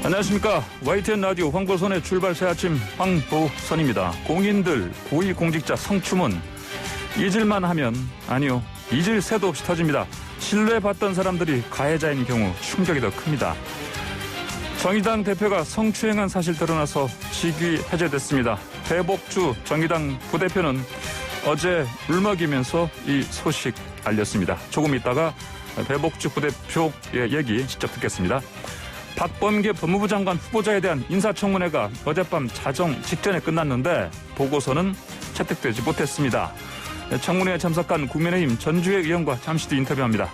안녕하십니까. YTN 라디오 황보선의 출발 새 아침 황보선입니다. 공인들, 고위공직자 성추문 잊을만 하면 아니요, 잊을 새도 없이 터집니다. 신뢰받던 사람들이 가해자인 경우 충격이 더 큽니다. 정의당 대표가 성추행한 사실 드러나서 직위 해제됐습니다. 배복주 정의당 부대표는 어제 울먹이면서 이 소식 알렸습니다. 조금 있다가 배복주 부대표의 얘기 직접 듣겠습니다. 박범계 법무부 장관 후보자에 대한 인사청문회가 어젯밤 자정 직전에 끝났는데 보고서는 채택되지 못했습니다. 청문회에 참석한 국민의힘 전주혜 의원과 잠시 뒤 인터뷰합니다.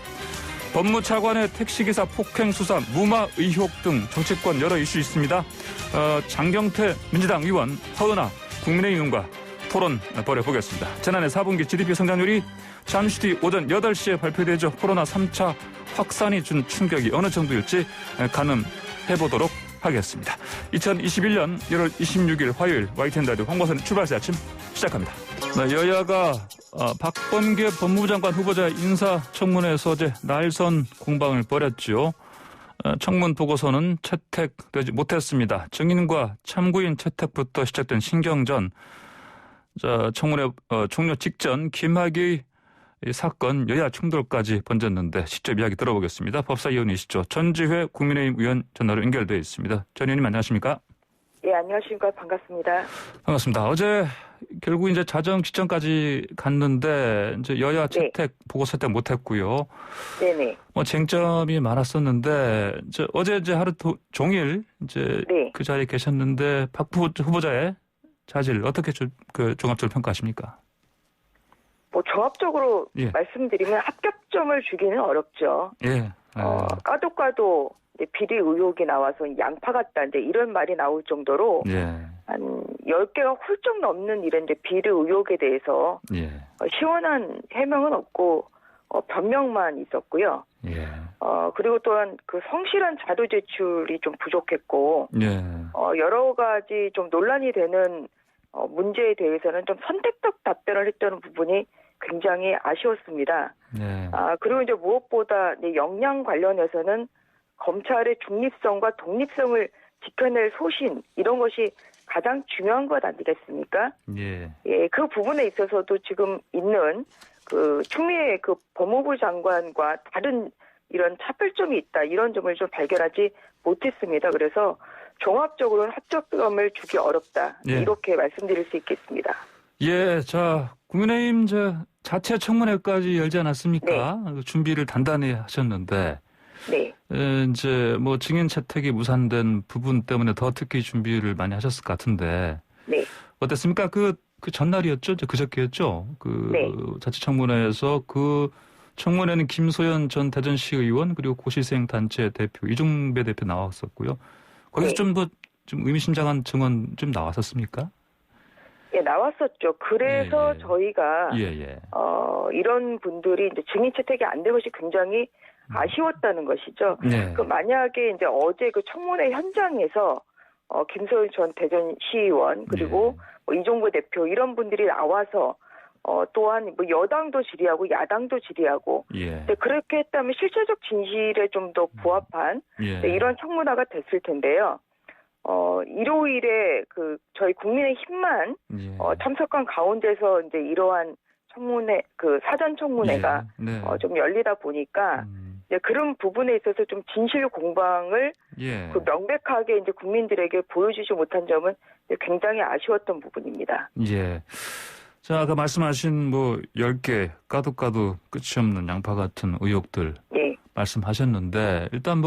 법무차관의 택시기사 폭행 수사 무마 의혹 등 정치권 여러 이슈 있습니다. 장경태 민주당 의원, 허은하 국민의힘 의원과 토론 벌여보겠습니다. 지난해 4분기 GDP 성장률이 잠시 뒤 오전 8시에 발표되죠. 코로나 3차 확산이 준 충격이 어느 정도일지 가늠해보도록 하겠습니다. 2021년 1월 26일 화요일 YTN 라디오 황보선 출발새 아침 시작합니다. 네, 여야가 박범계 법무부 장관 후보자 인사청문회에서 어제 날선 공방을 벌였죠. 청문 보고서는 채택되지 못했습니다. 증인과 참고인 채택부터 시작된 신경전. 청문회 종료 직전 김학의 사건 여야 충돌까지 번졌는데 직접 이야기 들어보겠습니다. 법사위원이시죠. 전주회 국민의힘 의원 전화로 연결되어 있습니다. 전 의원님 안녕하십니까? 예, 안녕하십니까. 반갑습니다. 반갑습니다. 어제 결국 이제 자정 직전까지 갔는데 이제 여야 채택 보고서 때 못했고요. 네네. 쟁점이 많았었는데 어제 하루 종일 그 자리에 계셨는데 박 후보자의 자질 어떻게 종합적으로 평가하십니까? 종합적으로 말씀드리면 합격점을 주기는 어렵죠. 예. 까도 비리 의혹이 나와서 양파 같다 이런 말이 나올 정도로 한 10개가 훌쩍 넘는 이런 비리 의혹에 대해서 시원한 해명은 없고 변명만 있었고요. 그리고 또한 그 성실한 자료 제출이 좀 부족했고 여러 가지 좀 논란이 되는 문제에 대해서는 좀 선택적 답변을 했다는 부분이 굉장히 아쉬웠습니다. 그리고 이제 무엇보다 역량 관련해서는 검찰의 중립성과 독립성을 지켜낼 소신 이런 것이 가장 중요한 것 아니겠습니까? 그 부분에 있어서도 지금 있는 그 추미애 그 법무부 장관과 다른 이런 차별점이 있다 이런 점을 좀 발견하지 못했습니다. 그래서 종합적으로는 합격점을 주기 어렵다 이렇게 말씀드릴 수 있겠습니다. 국민의힘 자체 청문회까지 열지 않았습니까? 준비를 단단히 하셨는데 이제 증인 채택이 무산된 부분 때문에 더 특히 준비를 많이 하셨을 것 같은데 어땠습니까? 그 전날이었죠? 그저께였죠? 자체 청문회에서 그 청문회는 김소연 전 대전시 의원 그리고 고시생 단체 대표 이중배 대표 나왔었고요. 거기서 좀 의미심장한 증언 좀 나왔었습니까? 나왔었죠. 그래서 저희가 이런 분들이 이제 증인 채택이 안 된 것이 굉장히 아쉬웠다는 것이죠. 만약에 이제 어제 그 청문회 현장에서 김소연 전 대전시의원 그리고 이종배 대표 이런 분들이 나와서 또한 여당도 질의하고 야당도 질의하고 그렇게 했다면 실체적 진실에 좀 더 부합한 이런 청문회가 됐을 텐데요. 일요일에 저희 국민의힘만 참석한 가운데서 이제 이러한 청문회 사전 청문회가 좀 열리다 보니까 이제 그런 부분에 있어서 좀 진실 공방을 명백하게 이제 국민들에게 보여주지 못한 점은 굉장히 아쉬웠던 부분입니다. 아까 말씀하신 10개 까도 끝이 없는 양파 같은 의혹들 말씀하셨는데 일단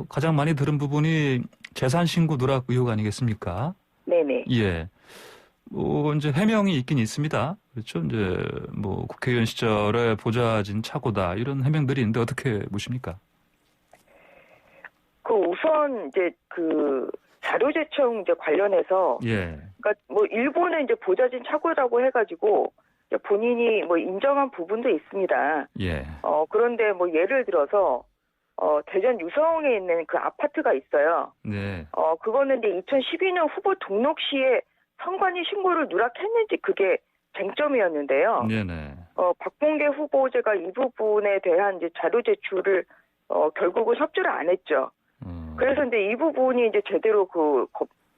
가장 많이 들은 부분이 재산 신고 누락 의혹 아니겠습니까? 네네. 이제 해명이 있긴 있습니다. 그렇죠? 이제 국회의원 시절에 보좌진 착오다 이런 해명들이 있는데 어떻게 보십니까? 우선 이제 자료 제청 이제 관련해서 그러니까 일본의 이제 보좌진 착오라고 해가지고 본인이 인정한 부분도 있습니다. 그런데 예를 들어서 대전 유성에 있는 그 아파트가 있어요. 그거는 이제 2012년 후보 등록 시에 선관위 신고를 누락했는지 그게 쟁점이었는데요. 박범계 후보자가 이 부분에 대한 이제 자료 제출을 결국은 협조를 안 했죠. 그래서 이제 이 부분이 이제 제대로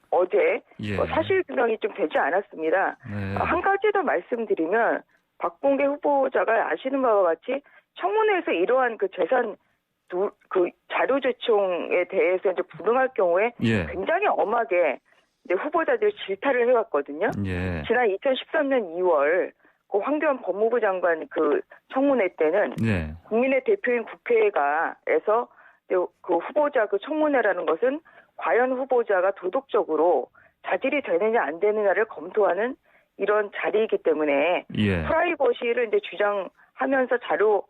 어제 예. 사실 규명이 좀 되지 않았습니다. 네. 한 가지 더 말씀드리면 박범계 후보자가 아시는 바와 같이 청문회에서 이러한 그 재산 그 자료 제출에 대해서 이제 불응할 경우에 예. 굉장히 엄하게 이제 후보자들 질타를 해왔거든요. 예. 지난 2013년 2월 그 황교안 법무부 장관 그 청문회 때는 예. 국민의 대표인 국회가에서 그 후보자 그 청문회라는 것은 과연 후보자가 도덕적으로 자질이 되느냐 안 되느냐를 검토하는 이런 자리이기 때문에 예. 프라이버시를 이제 주장하면서 자료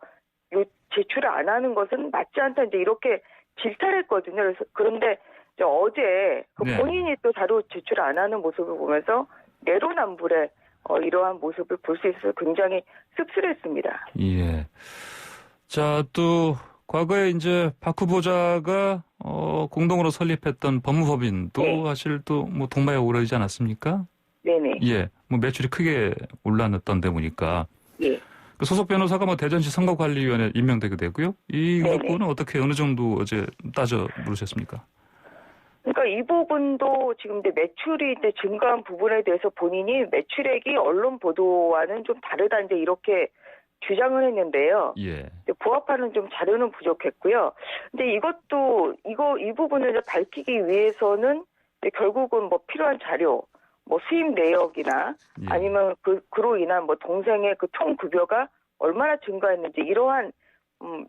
제출을 안 하는 것은 맞지 않다 이제 이렇게 질타를 했거든요. 그래서 그런데 이제 어제 네. 본인이 또 자료 제출 안 하는 모습을 보면서 내로남불의 이러한 모습을 볼 수 있어서 굉장히 씁쓸했습니다. 예. 자, 또 과거에 이제 박 후보자가 공동으로 설립했던 법무법인도 네. 사실 또 뭐 동마에 오르지 않았습니까? 네네. 예. 뭐 매출이 크게 올랐던 데 보니까. 예. 그 소속 변호사가 뭐 대전시 선거관리위원회 임명되게 되고요. 이 네네. 부분은 어떻게 어느 정도 어제 따져 물으셨습니까? 그러니까 이 부분도 지금 이제 매출이 이제 증가한 부분에 대해서 본인이 매출액이 언론 보도와는 좀 다르다 이제 이렇게 주장을 했는데요. 예. 부합하는 좀 자료는 부족했고요. 근데 이 부분을 이제 밝히기 위해서는 이제 결국은 뭐 필요한 자료, 뭐 수입 내역이나 예. 아니면 그로 인한 뭐 동생의 그 총 급여가 얼마나 증가했는지 이러한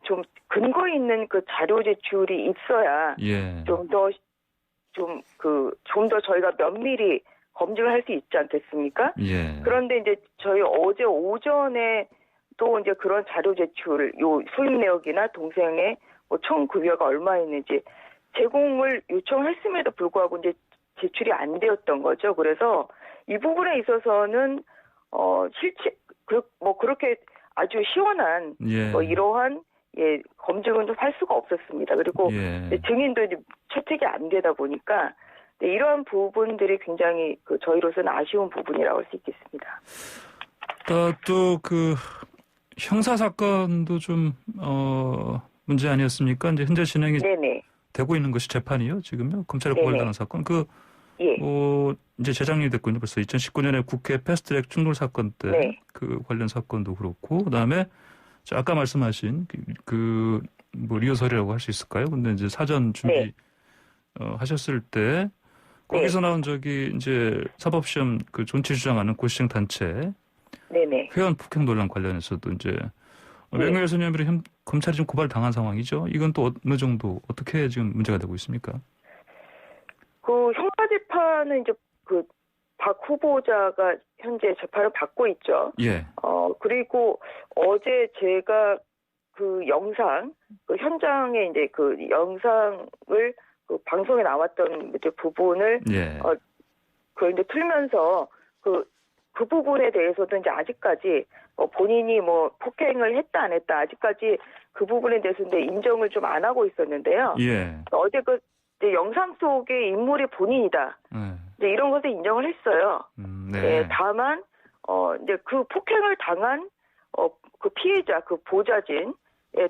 좀 근거 있는 그 자료 제출이 있어야 예. 좀 더 저희가 면밀히 검증을 할 수 있지 않겠습니까? 예. 그런데 이제 저희 어제 오전에 또 이제 그런 자료 제출, 요 수입 내역이나 동생의 뭐 총 급여가 얼마였는지 제공을 요청했음에도 불구하고 이제 제출이 안 되었던 거죠. 그래서 이 부분에 있어서는 실제 뭐 그렇게 아주 시원한 예. 뭐 이러한 검증은 좀 할 수가 없었습니다. 그리고 예. 증인도 이제 채택이 안 되다 보니까 이러한 부분들이 굉장히 저희로서는 아쉬운 부분이라고 할 수 있겠습니다. 또 그 형사 사건도 좀 문제 아니었습니까? 이제 현재 진행이 네네. 되고 있는 것이 재판이요, 지금요. 검찰에 네네. 고발당한 사건. 예. 이제 재작년이 됐군요. 벌써 2019년에 국회 패스트트랙 충돌 사건 때 네. 그 관련 사건도 그렇고, 그다음에 아까 말씀하신 뭐 리허설이라고 할 수 있을까요? 근데 이제 사전 준비 네. 하셨을 때 거기서 나온 이제 사법시험 그 존치 주장하는 고시생 단체 네네. 회원 폭행 논란 관련해서도 이제 명예훼손혐의로 검찰이 좀 고발 당한 상황이죠. 이건 또 어느 정도 어떻게 지금 문제가 되고 있습니까? 그 형사 재판은 이제 박 후보자가 현재 재판을 받고 있죠. 예. 그리고 어제 제가 그 영상, 현장에 이제 그 영상을 방송에 나왔던 이제 부분을 예. 그걸 이제 틀면서 그 부분에 대해서도 이제 아직까지 본인이 뭐 폭행을 했다 안 했다 아직까지 그 부분에 대해서 이제 인정을 좀 안 하고 있었는데요. 예. 어제 이제 영상 속의 인물이 본인이다. 이제 이런 것을 인정을 했어요. 네. 다만 이제 그 폭행을 당한 그 피해자, 그 보좌진에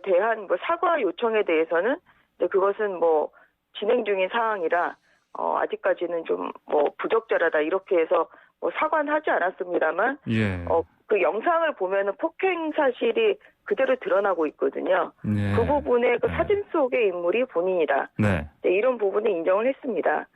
대한 뭐 사과 요청에 대해서는 이제 그것은 뭐 진행 중인 사항이라 아직까지는 좀 뭐 부적절하다 이렇게 해서 뭐 사과는 하지 않았습니다만 예. 그 영상을 보면은 폭행 사실이 그대로 드러나고 있거든요. 네. 그 부분에 그 사진 속의 인물이 본인이다. 네. 이런 부분을 인정을 했습니다.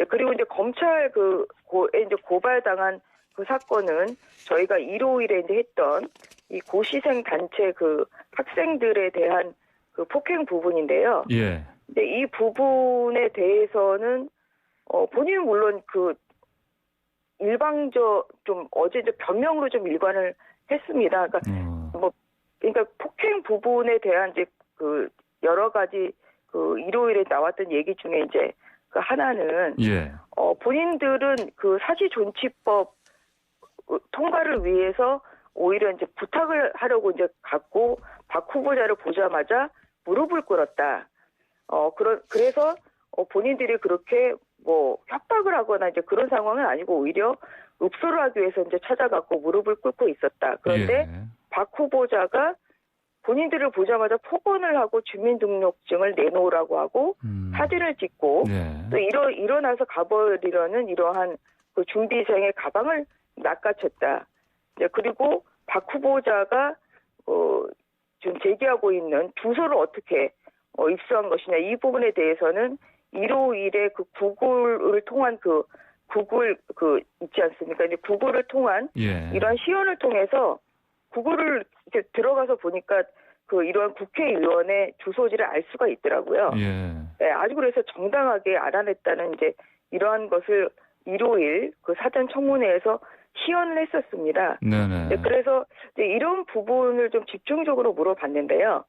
그리고 이제 검찰 이제 고발당한 그 사건은 저희가 일요일에 이제 했던 이 고시생 단체 그 학생들에 대한 그 폭행 부분인데요. 예. 근데 이 부분에 대해서는 본인은 물론 좀 어제 이제 변명으로 좀 일관을 했습니다. 그러니까 폭행 부분에 대한 이제 여러 가지 일요일에 나왔던 얘기 중에 이제 하나는 예. 본인들은 사실존치법 통과를 위해서 오히려 이제 부탁을 하려고 이제 갔고 박 후보자를 보자마자 무릎을 꿇었다. 그래서 본인들이 그렇게 뭐 협박을 하거나 이제 그런 상황은 아니고 오히려 읍소를 하기 위해서 이제 찾아갔고 무릎을 꿇고 있었다. 그런데 예. 박 후보자가 본인들을 보자마자 폭언을 하고 주민등록증을 내놓으라고 하고 사진을 찍고 또 일어나서 가버리려는 이러한 그 준비생의 가방을 낚아챘다. 그리고 박 후보자가 지금 제기하고 있는 주소를 어떻게 입수한 것이냐 이 부분에 대해서는 151에 그 구글을 통한 구글 있지 않습니까? 이제 구글을 통한 이러한 시연을 통해서 구글을 이렇게 들어가서 보니까 이러한 국회의원의 주소지를 알 수가 있더라고요. 네, 아주 그래서 정당하게 알아냈다는 이제 이러한 것을 151 그 사전 청문회에서 시연을 했었습니다. 네, 그래서 이제 이런 부분을 좀 집중적으로 물어봤는데요.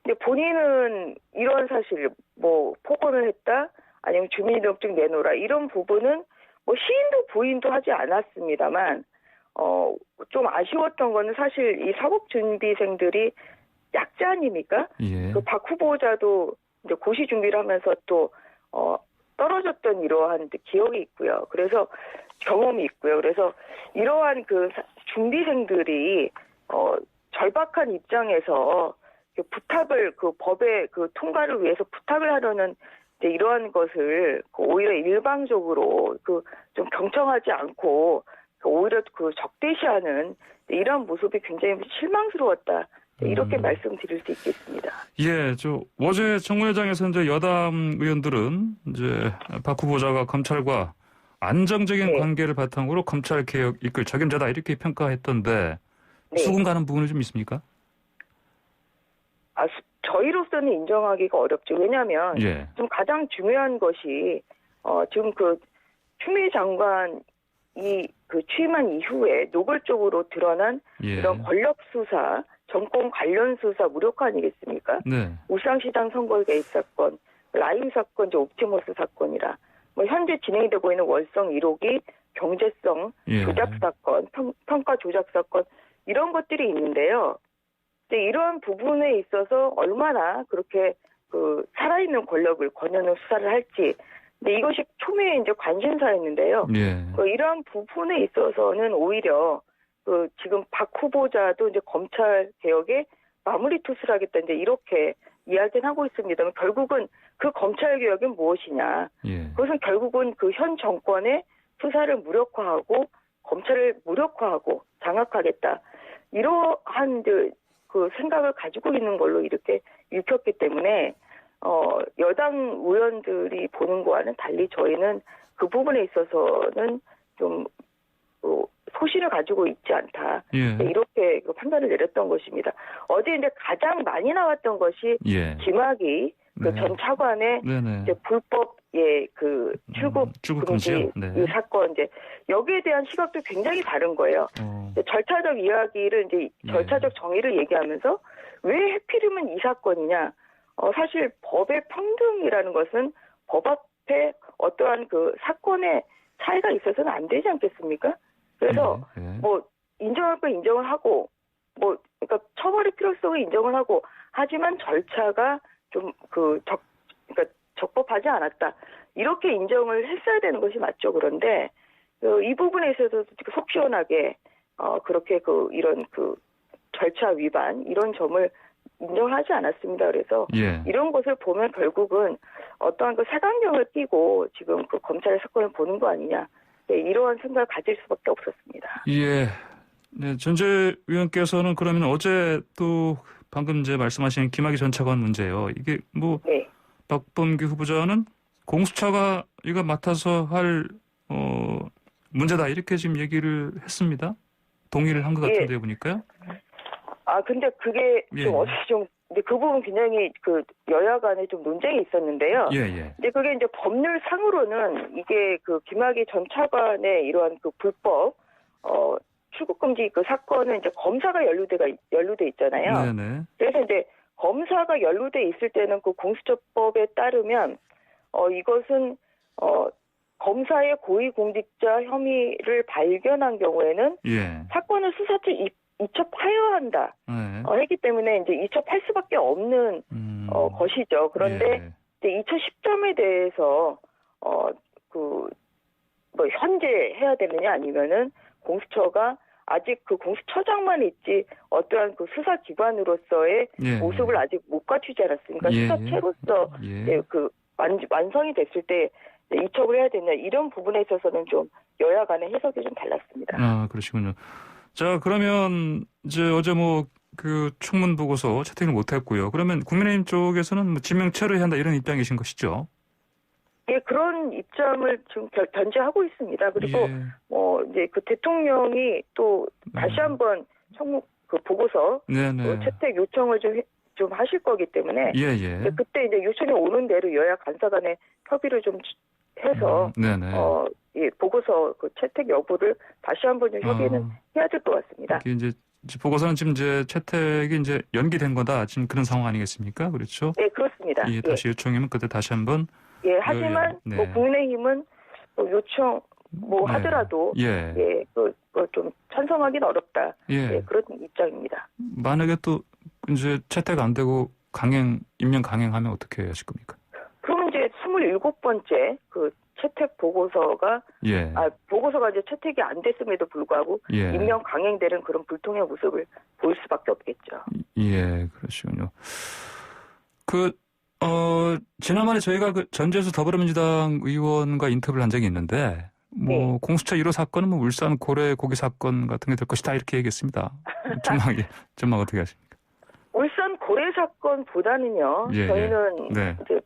이제 본인은 이런 사실 뭐 폭언을 했다 아니면 주민등록증 내놓으라 이런 부분은 뭐 시인도 부인도 하지 않았습니다만 좀 아쉬웠던 거는 사실 이 사법준비생들이 약자 아닙니까? 그 박 후보자도 이제 고시 준비를 하면서 또 떨어졌던 이러한 기억이 있고요. 그래서 경험이 있고요. 그래서 이러한 그 준비생들이 절박한 입장에서 부탁을 법의 통과를 위해서 부탁을 하려는 이러한 것을 오히려 일방적으로 좀 경청하지 않고 오히려 적대시하는 이런 모습이 굉장히 실망스러웠다. 이렇게 말씀드릴 수 있겠습니다. 예, 어제 청문회장에서 이제 여당 의원들은 이제 박 후보자가 검찰과 안정적인 관계를 바탕으로 검찰 개혁 이끌 책임자다 이렇게 평가했던데 수긍 가는 부분이 좀 있습니까? 저희로서는 인정하기가 어렵죠. 왜냐하면 좀 가장 중요한 것이 지금 추미애 장관이 취임한 이후에 노골적으로 드러난 이런 권력 수사, 정권 관련 수사 무력화 아니겠습니까? 울산시장 선거 개입 사건, 라임 사건, 옵티머스 사건이라 뭐 현재 진행이 되고 있는 월성 1호기 경제성 조작 사건, 평가 조작 사건 이런 것들이 있는데요. 이러한 부분에 있어서 얼마나 그렇게 살아있는 권력을 권하는 수사를 할지, 근데 이것이 초미의 이제 관심사였는데요. 이러한 부분에 있어서는 오히려 지금 박 후보자도 이제 검찰 개혁에 마무리 투수를 하겠다 이제 이렇게 이야기는 하고 있습니다만 결국은 그 검찰 개혁이 무엇이냐? 그것은 결국은 현 정권의 수사를 무력화하고 검찰을 무력화하고 장악하겠다 이러한 생각을 가지고 있는 걸로 이렇게 읽혔기 때문에 여당 의원들이 보는 거와는 달리 저희는 그 부분에 있어서는 좀 소신을 가지고 있지 않다. 이렇게 판단을 내렸던 것입니다. 어제 이제 가장 많이 나왔던 것이 김학의 전 차관의 이제 불법 출국 금지 이 사건 이제 여기에 대한 시각도 굉장히 다른 거예요. 절차적 이야기를 이제 절차적 정의를 얘기하면서 왜 하필이면 이 사건이냐? 사실 법의 평등이라는 것은 법 앞에 어떠한 사건의 차이가 있어서는 안 되지 않겠습니까? 그래서 뭐 인정할 거 인정을 하고 그러니까 처벌의 필요성을 인정을 하고 하지만 절차가 좀 그러니까 적법하지 않았다. 이렇게 인정을 했어야 되는 것이 맞죠. 그런데 이 부분에 있어서도 속 시원하게 그렇게 이런 절차 위반 이런 점을 인정하지 않았습니다. 그래서 이런 것을 보면 결국은 어떠한 색안경을 끼고 지금 검찰의 사건을 보는 거 아니냐. 이러한 생각을 가질 수밖에 없었습니다. 네, 전재 위원께서는 그러면 어제 또 방금 이제 말씀하신 김학의 전 차관 문제요. 이게 박범계 후보자는 공수처가 이거 맡아서 할 문제다 이렇게 지금 얘기를 했습니다. 동의를 한 것 같은데요, 보니까요. 근데 그게 근데 그 부분 굉장히 여야 간에 좀 논쟁이 있었는데요. 근데 그게 이제 법률상으로는 이게 김학의 전 차관의 이러한 불법 출국금지 사건은 이제 검사가 연루돼 있잖아요. 그래서 이제 검사가 연루돼 있을 때는 공수처법에 따르면 이것은 검사의 고위공직자 혐의를 발견한 경우에는 사건을 수사처 이첩하여야 한다. 했기 때문에 이제 이첩할 수밖에 없는 것이죠. 그런데 이제 이첩 시점에 대해서 현재 해야 되느냐 아니면은 공수처가 아직 그 공수처장만 있지 어떠한 그 수사기관으로서의 예. 모습을 아직 못 갖추지 않았습니까? 예. 수사체로서 예. 그 완성이 됐을 때 이첩을 해야 되냐 이런 부분에 있어서는 좀 여야 간의 해석이 좀 달랐습니다. 아, 그러시군요. 자, 그러면 이제 어제 그 청문 보고서 채택을 못했고요. 그러면 국민의힘 쪽에서는 뭐 지명 체류해야 한다 이런 입장이신 것이죠? 예, 그런 입장을 지금 견지하고 있습니다. 그리고 예. 이제 그 대통령이 또 다시 한번 청문 그 보고서 채택 요청을 좀 하실 거기 때문에 예. 그때 이제 요청이 오는 대로 여야 간사 간의 협의를 좀 해서 예, 보고서 그 채택 여부를 다시 한번 좀 협의는 해야 될 것 같습니다. 이게 이제 보고서는 지금 이제 채택이 이제 연기된 거다 지금 그런 상황 아니겠습니까? 그렇죠? 네, 그렇습니다. 예, 다시 요청이면 그때 다시 한번. 예, 하지만 뭐 국민의힘은 요청 하더라도 좀 찬성하기는 어렵다. 예, 그런 입장입니다. 만약에 또 이제 채택 안 되고 임명 강행하면 어떻게 하실 겁니까? 그러면 이제 27번째 그 채택 보고서가 보고서가 이제 채택이 안 됐음에도 불구하고 임명 강행되는 그런 불통의 모습을 보일 수밖에 없겠죠. 예, 그러시군요. 지난번에 저희가 그 전재수 더불어민주당 의원과 인터뷰를 한 적이 있는데 공수처 1호 사건은 울산 고래 고기 사건 같은 게 될 것이다 이렇게 얘기했습니다. 전망 어떻게 하십니까? 울산 고래 사건보다는요. 저희는 이제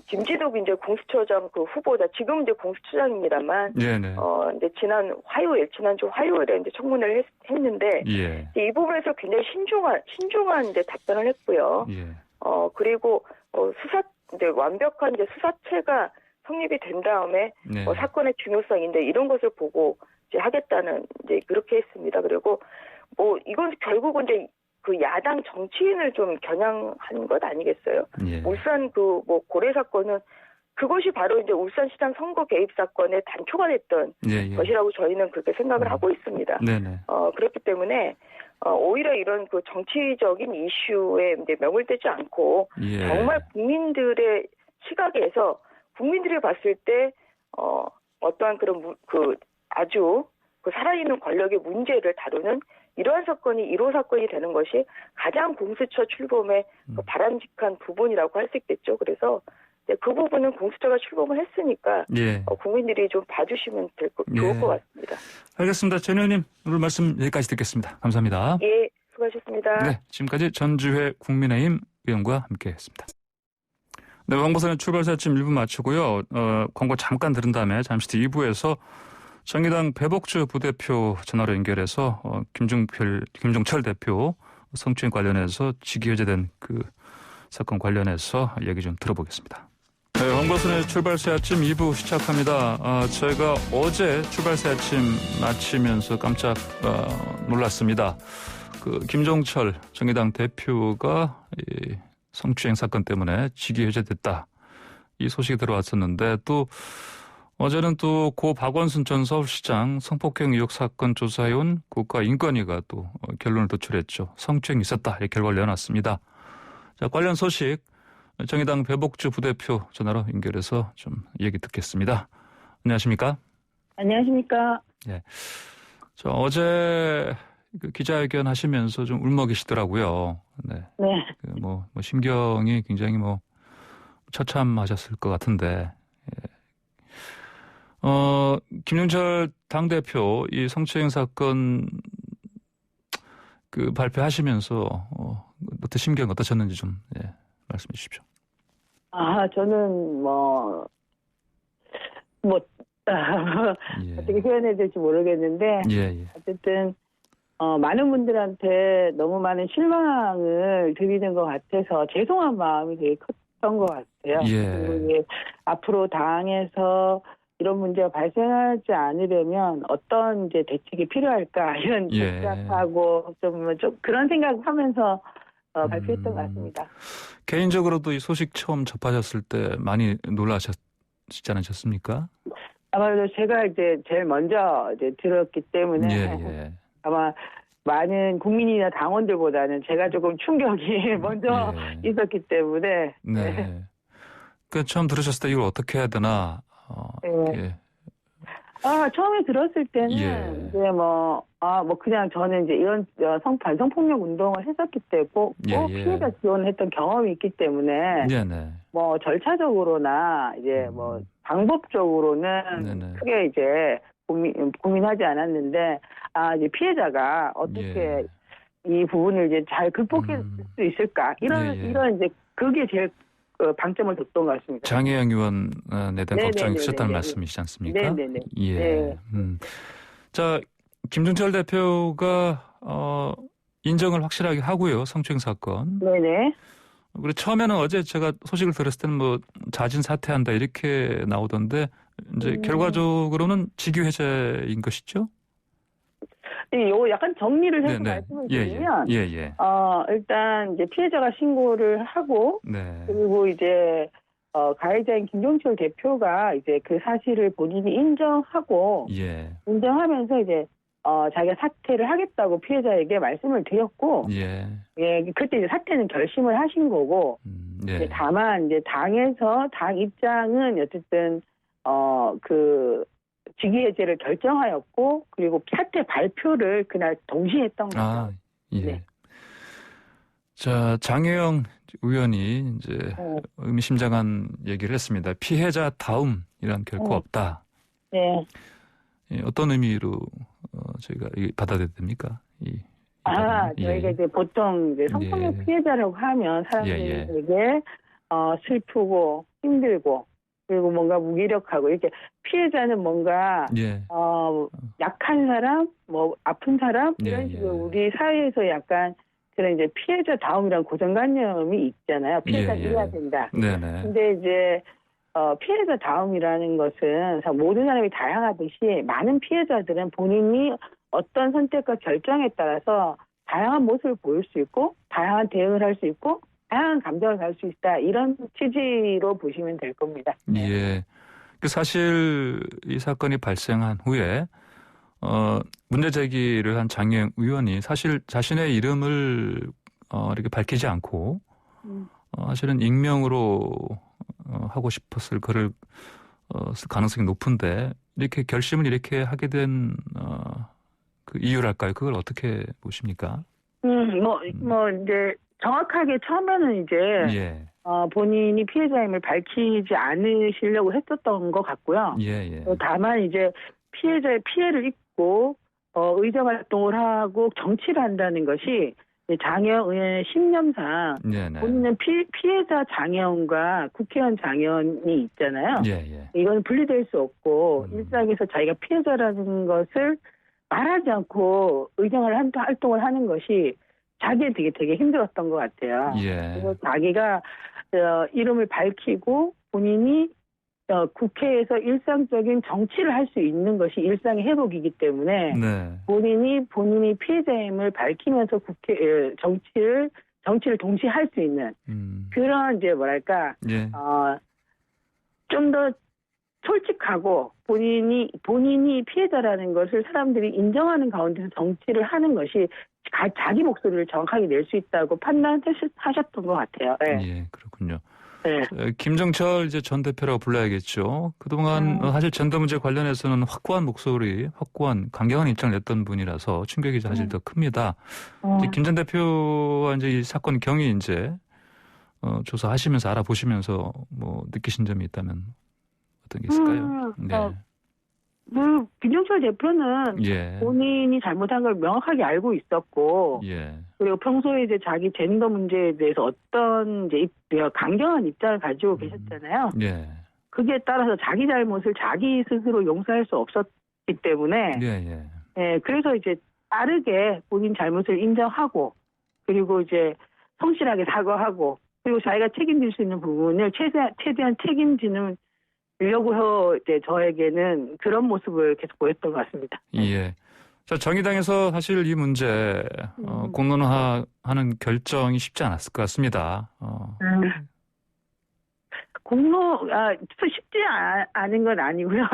김지덕 이제 공수처장 그 후보자 지금 이제 공수처장입니다만 이제 지난주 화요일에 이제 청문회를 했는데 이 부분에서 굉장히 신중한 이제 답변을 했고요. 그리고 이제 완벽한 이제 수사체가 성립이 된 다음에 사건의 중요성인데 이런 것을 보고 이제 하겠다는 이제 그렇게 했습니다. 그리고 이건 결국은 이제 그 야당 정치인을 좀 겨냥한 것 아니겠어요? 울산 고래 사건은 그것이 바로 이제 울산시장 선거 개입 사건의 단초가 됐던 것이라고 저희는 그렇게 생각을 하고 있습니다. 그렇기 때문에 오히려 이런 그 정치적인 이슈에 이제 명을 떼지 않고 정말 국민들의 시각에서 국민들이 봤을 때 어떠한 그런 아주 그 살아있는 권력의 문제를 다루는 이러한 사건이 1호 사건이 되는 것이 가장 공수처 출범의 바람직한 부분이라고 할 수 있겠죠. 그래서 그 부분은 공수처가 출범을 했으니까 국민들이 좀 봐주시면 좋을 것 같습니다. 알겠습니다. 전 의원님 오늘 말씀 여기까지 듣겠습니다. 감사합니다. 예, 수고하셨습니다. 네, 지금까지 전주회 국민의힘 의원과 함께했습니다. 네, 황보선의 출발사 아침 1부 마치고요. 광고 잠깐 들은 다음에 잠시 뒤 2부에서 정의당 배복주 부대표 전화로 연결해서 김종철 대표 성추행 관련해서 직위 해제된 그 사건 관련해서 얘기 좀 들어보겠습니다. 네, 황보선의 출발새 아침 2부 시작합니다. 저희가 어제 출발새 아침 마치면서 깜짝 놀랐습니다. 그 김종철 정의당 대표가 이 성추행 사건 때문에 직위 해제됐다. 이 소식이 들어왔었는데 또 어제는 또 고 박원순 전 서울시장 성폭행 의혹 사건 조사해온 국가인권위가 또 결론을 도출했죠. 성추행이 있었다. 이 결과를 내놨습니다. 자, 관련 소식 정의당 배복주 부대표 전화로 연결해서 좀 얘기 듣겠습니다. 안녕하십니까? 안녕하십니까? 네. 저 어제 그 기자회견 하시면서 좀 울먹이시더라고요. 네. 뭐 심경이 굉장히 처참하셨을 것 같은데. 김종철 당대표 이 성추행 사건 그 발표하시면서 어떤 심경 어떠셨는지 좀 말씀해 주십시오. 저는 어떻게 표현해야 될지 모르겠는데 어쨌든 많은 분들한테 너무 많은 실망을 드리는 것 같아서 죄송한 마음이 되게 컸던 것 같아요. 그리고 앞으로 당에서 이런 문제가 발생하지 않으려면 어떤 이제 대책이 필요할까 이런 생각하고 좀 그런 생각하면서 발표했던 것 같습니다. 개인적으로도 이 소식 처음 접하셨을 때 많이 놀라셨지 않으셨습니까? 아마도 제가 이제 제일 먼저 이제 들었기 때문에 아마 많은 국민이나 당원들보다는 제가 조금 충격이 먼저 있었기 때문에. 그 처음 들으셨을 때 이걸 어떻게 해야 되나? 처음에 들었을 때는 이제 그냥 저는 이제 이런 반성폭력 운동을 했었기 때문에 꼭 피해자 지원을 했던 경험이 있기 때문에 뭐 절차적으로나 이제 뭐 방법적으로는 크게 이제 고민하지 않았는데 이제 피해자가 어떻게 이 부분을 이제 잘 극복할 수 있을까 이런 이제 그게 제일 방점을 뒀던 것 같습니다. 장혜영 의원에 대한 걱정이 있었다는 말씀이시지 않습니까? 네네네. 예. 자, 김종철 대표가 인정을 확실하게 하고요. 성추행 사건. 네네. 그리고 처음에는 어제 제가 소식을 들었을 때는 뭐 자진 사퇴한다 이렇게 나오던데 이제 결과적으로는 직위 해제인 것이죠? 네, 요거 약간 정리를 해서 말씀을 드리면, 일단 이제 피해자가 신고를 하고, 그리고 이제 가해자인 김종철 대표가 이제 그 사실을 본인이 인정하고, 인정하면서 이제 자기가 사퇴를 하겠다고 피해자에게 말씀을 드렸고, 그때 이제 사퇴는 결심을 하신 거고, 이제 다만 이제 당에서 당 입장은 어쨌든 직위 해제를 결정하였고, 그리고 사퇴 발표를 그날 동시에 했던 거죠. 자, 장혜영 의원이 이제 의미심장한 얘기를 했습니다. 피해자 다움이란 결코 없다. 어떤 의미로 저희가 받아들여야 됩니까? 저희가 이제 보통 이제 성폭력 피해자라고 하면 사람들에게 슬프고 힘들고 그리고 뭔가 무기력하고 이렇게 피해자는 뭔가 약한 사람, 뭐 아픈 사람 이런 식으로 우리 사회에서 약간 그런 이제 피해자다움이라는 고정관념이 있잖아요. 피해자가 이래야 된다. 근데 이제 피해자다움이라는 것은 모든 사람이 다양하듯이 많은 피해자들은 본인이 어떤 선택과 결정에 따라서 다양한 모습을 보일 수 있고 다양한 대응을 할 수 있고 다양한 감정을 가질 수 있다. 이런 취지로 보시면 될 겁니다. 사실 이 사건이 발생한 후에 문제 제기를 한 장혜영 의원이 사실 자신의 이름을 이렇게 밝히지 않고 사실은 익명으로 하고 싶었을 글을 쓸 가능성이 높은데 이렇게 결심을 이렇게 하게 된 그 이유랄까요? 그걸 어떻게 보십니까? 이제 정확하게 처음에는 이제 본인이 피해자임을 밝히지 않으시려고 했었던 것 같고요. 다만 이제 피해자의 피해를 입고 의정 활동을 하고 정치를 한다는 것이 장혜영 의원의 신념상 본인은 피해자 장혜영과 국회의원 장혜영이 있잖아요. 이건 분리될 수 없고 일상에서 자기가 피해자라는 것을 말하지 않고 의정 활동을 하는 것이 자기는 되게 힘들었던 것 같아요. 그래서 자기가 이름을 밝히고 본인이 국회에서 일상적인 정치를 할 수 있는 것이 일상의 회복이기 때문에 본인이 피해자임을 밝히면서 정치를 동시에 할 수 있는 그런 이제 뭐랄까 좀 더 솔직하고 본인이 피해자라는 것을 사람들이 인정하는 가운데서 정치를 하는 것이 자기 목소리를 정확하게 낼 수 있다고 판단하셨던 것 같아요. 그렇군요. 김종철 이제 전 대표라고 불러야겠죠. 그동안 사실 젠더 문제 관련해서는 확고한 강경한 입장을 냈던 분이라서 충격이 사실 더 큽니다. 이제 김 전 대표와 이제 이 사건 경위 이제 조사하시면서 알아보시면서 뭐 느끼신 점이 있다면 어떤 게 있을까요? 김종철 대표는 본인이 잘못한 걸 명확하게 알고 있었고, 그리고 평소에 이제 자기 젠더 문제에 대해서 어떤 이제 강경한 입장을 가지고 계셨잖아요. 그게 따라서 자기 잘못을 자기 스스로 용서할 수 없었기 때문에, 그래서 이제 빠르게 본인 잘못을 인정하고, 그리고 이제 성실하게 사과하고, 그리고 자기가 책임질 수 있는 부분을 최대한 책임지는 려고 이제 저에게는 그런 모습을 계속 보였던 것 같습니다. 자, 정의당에서 사실 이 문제 공론화하는 결정이 쉽지 않았을 것 같습니다. 쉽지 않은 건 아니고요.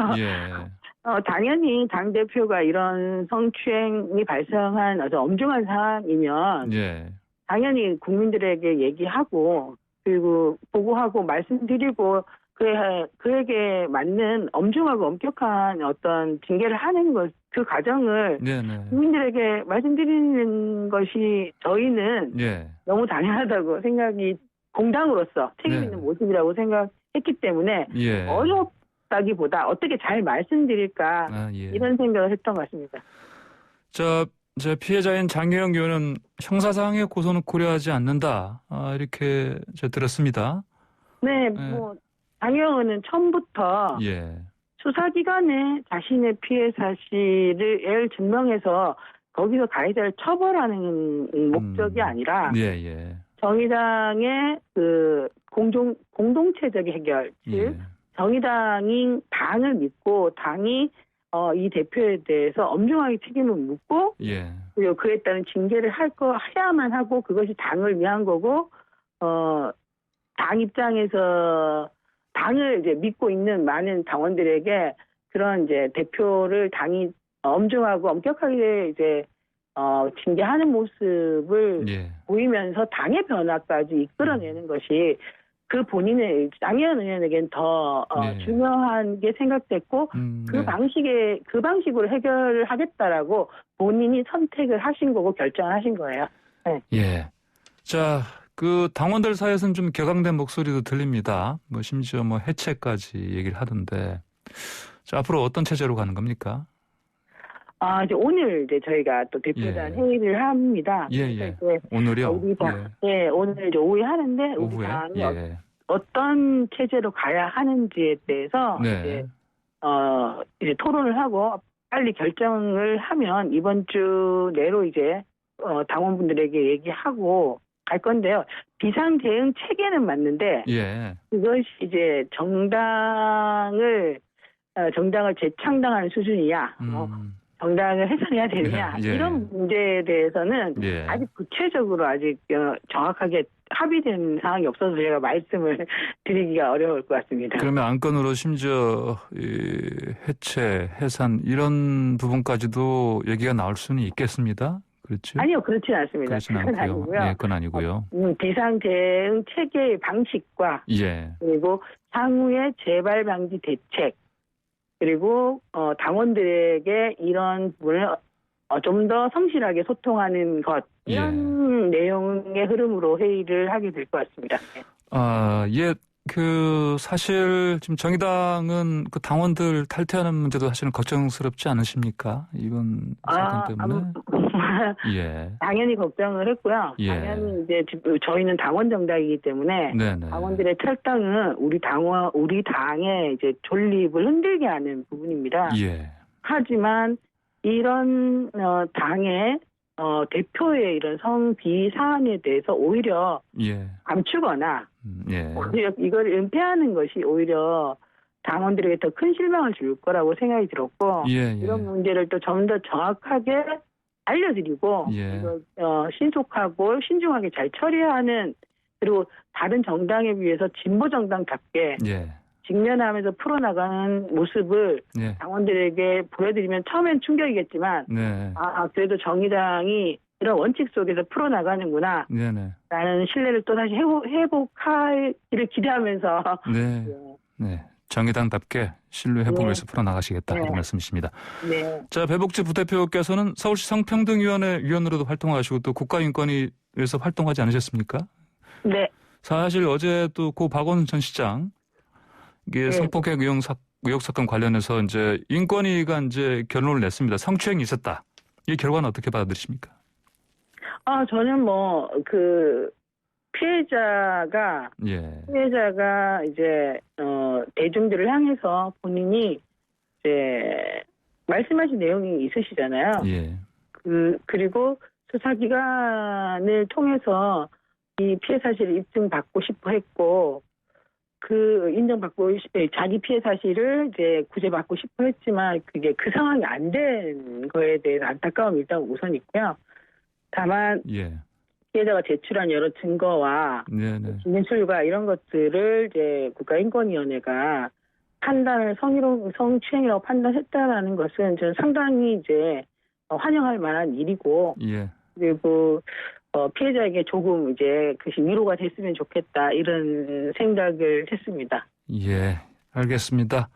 당연히 당대표가 이런 성추행이 발생한 아주 엄중한 상황이면 당연히 국민들에게 얘기하고 그리고 보고하고 말씀드리고 그에게 맞는 엄중하고 엄격한 어떤 징계를 하는 것, 그 과정을 네네. 국민들에게 말씀드리는 것이 저희는 예. 너무 당연하다고 생각이 공당으로서 책임 있는 모습이라고 생각했기 때문에 예. 어렵다기보다 어떻게 잘 말씀드릴까 이런 생각을 했던 것 같습니다. 제 피해자인 장혜영 의원은 형사상의 고소는 고려하지 않는다. 이렇게 제가 들었습니다. 네, 장혜영 의원은 처음부터 수사기관에 자신의 피해 사실을 증명해서 거기서 가해자를 처벌하는 목적이 아니라 정의당의 그 공동체적 해결, 즉 정의당이 당을 믿고 당이 이 대표에 대해서 엄중하게 책임을 묻고 그리고 그에 따른 징계를 해야만 하고 그것이 당을 위한 거고 당 입장에서 당을 이제 믿고 있는 많은 당원들에게 그런 이제 대표를 당이 엄중하고 엄격하게 이제 징계하는 모습을 보이면서 당의 변화까지 이끌어내는 것이 그 본인의 장혜연 의원에겐 더 중요한 게 생각됐고 그 방식으로 해결을 하겠다라고 본인이 선택을 하신 거고 결정을 하신 거예요. 네. 예. 자, 그 당원들 사이에서는 좀 격앙된 목소리도 들립니다. 심지어 해체까지 얘기를 하던데. 자, 앞으로 어떤 체제로 가는 겁니까? 이제 오늘 이제 저희가 또 대표단 회의를 합니다. 오늘요? 오늘 이제 오후에 하는데 우리 당이 어떤 체제로 가야 하는지에 대해서 이제 토론을 하고 빨리 결정을 하면 이번 주 내로 이제 당원분들에게 얘기하고 갈 건데요. 비상 대응 체계는 맞는데 그것이 이제 정당을 재창당하는 수준이야. 정당을 해산해야 되느냐 이런 문제에 대해서는 아직 구체적으로 정확하게 합의된 사항이 없어서 제가 말씀을 드리기가 어려울 것 같습니다. 그러면 안건으로 심지어 해체, 해산 이런 부분까지도 얘기가 나올 수는 있겠습니다. 그렇죠? 아니요, 그렇지는 않습니다. 그렇진 않고요. 그건 아니고요. 비상 대응 체계의 방식과 그리고 향후의 재발 방지 대책 그리고 당원들에게 이런 부분을 좀 더 성실하게 소통하는 것 이런 내용의 흐름으로 회의를 하게 될 것 같습니다. 사실 지금 정의당은 그 당원들 탈퇴하는 문제도 사실은 걱정스럽지 않으십니까? 이번 사건 때문에. 당연히 걱정을 했고요. 당연히 이제 저희는 당원 정당이기 때문에 당원들의 탈당은 우리 당의 이제 존립을 흔들게 하는 부분입니다. 하지만 이런 당의 대표의 이런 성비 사안에 대해서 오히려 감추거나 오히려 이걸 은폐하는 것이 오히려 당원들에게 더 큰 실망을 줄 거라고 생각이 들었고 이런 문제를 또 좀 더 정확하게 알려드리고 이걸 신속하고 신중하게 잘 처리하는 그리고 다른 정당에 비해서 진보 정당답게 직면하면서 풀어나가는 모습을 당원들에게 보여드리면 처음엔 충격이겠지만 그래도 정의당이 이런 원칙 속에서 풀어나가는구나 라는 신뢰를 또다시 회복하기를 기대하면서 정의당답게 신뢰 회복을 위해서 풀어나가시겠다 이런 말씀이십니다. 자, 배복지 부대표께서는 서울시 성평등위원회 위원으로도 활동하시고 또 국가인권위에서 활동하지 않으셨습니까? 사실 어제 또 고 박원순 전 시장 이게 성폭행 의혹 사건 관련해서 이제 인권위가 이제 결론을 냈습니다. 성추행이 있었다. 이 결과는 어떻게 받아들이십니까? 저는 피해자가 이제 대중들을 향해서 본인이 이제 말씀하신 내용이 있으시잖아요. 그리고 수사기관을 통해서 이 피해 사실을 입증받고 싶어 했고 자기 피해 사실을 이제 구제받고 싶어 했지만 그게 그 상황이 안 된 거에 대해서 안타까움이 일단 우선 있고요. 다만 피해자가 제출한 여러 증거와 진술과 이런 것들을 이제 국가인권위원회가 판단을 성추행이라고 판단했다라는 것은 저는 상당히 이제 환영할 만한 일이고 그리고 피해자에게 조금 이제 그것이 위로가 됐으면 좋겠다 이런 생각을 했습니다. 예, 알겠습니다.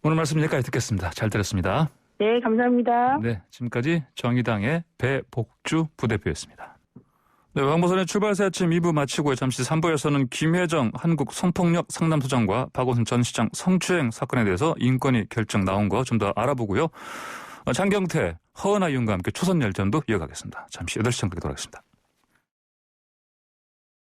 오늘 말씀 여기까지 듣겠습니다. 잘 들었습니다. 네, 감사합니다. 네, 지금까지 정의당의 배복주 부대표였습니다. 네, 황보선의 출발새 아침 2부 마치고 잠시 3부에서는 김혜정 한국 성폭력 상담소장과 박원순 전 시장 성추행 사건에 대해서 인권위 결정 나온 거 좀 더 알아보고요. 장경태, 허은하 의원과 함께 초선 열전도 이어가겠습니다. 잠시 8시 전까지 돌아가겠습니다.